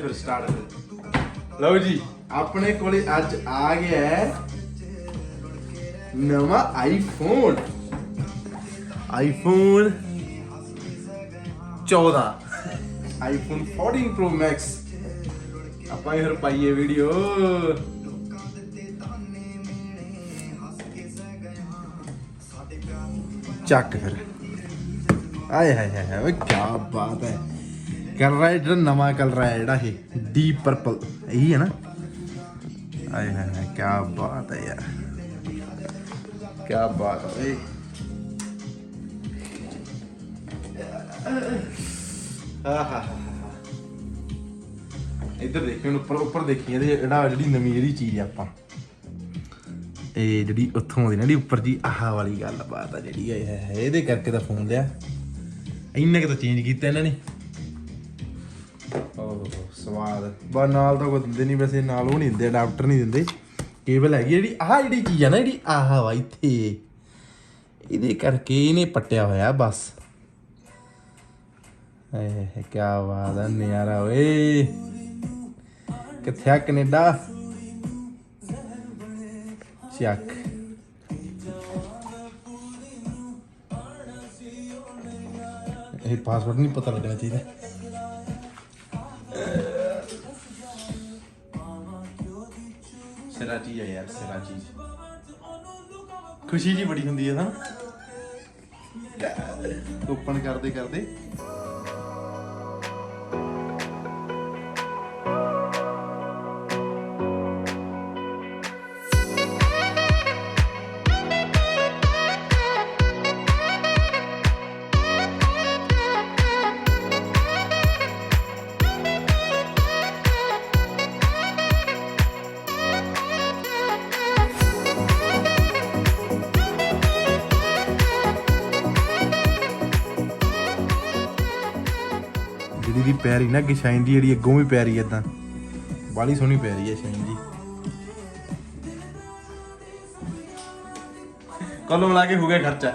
ਫਿਰ ਸਟਾਰਟ। ਲਓ ਜੀ ਆਪਣੇ ਕੋਲੇ ਅੱਜ ਆ ਗਿਆ ਹੈ ਨਵਾਂ ਆਈਫੋਨ 14 ਆਈਫੋਨ 14 Pro Max। ਆਪਾਂ ਇਹ ਪਾਈਏ ਵੀਡੀਓ। ਚੱਕ ਫਿਰ ਆਏ ਹਾਏ ਹਾਏ ਓਏ ਕੀ ਬਾਤ ਹੈ। कलर है जो नवा कलर है जोड़ा ये डीप पर्पल यही है ना। आए हाय क्या बात है यार, क्या बात है। इधर देखिए ऊपर ऊपर देखिए जोड़ा जी नवी जी चीज़ आप जी उतों की ना उपर जी आह वाली गल बात है जी ये करके तो फोन लिया इन्ने तो चेंज किया इन्होंने। स्वाद बस नाल तो कोई दिंदे नहीं, वैसे नाल वो नहीं दिंदे, अडाप्टर नहीं दिंदे। केबल हैगी जी आह जी चीज़ है ना जी आह वा इत्थे इहदे करके इहने पट्टिया होया बस। क्या बात है नज़ारा ओए। कित्थे कनेडा चक पासवर्ड नहीं पता लगना चाहिए। सिरा चीज है यार, सिरा चीज खुशी जी बड़ी होंगी है ना ओपन करते करते। जी पैरी ना अगे शाइन जी जी अगों भी पैरी इदा बाली सोहनी पै रही है शाइन जी। कल मिला के हो गया खर्चा।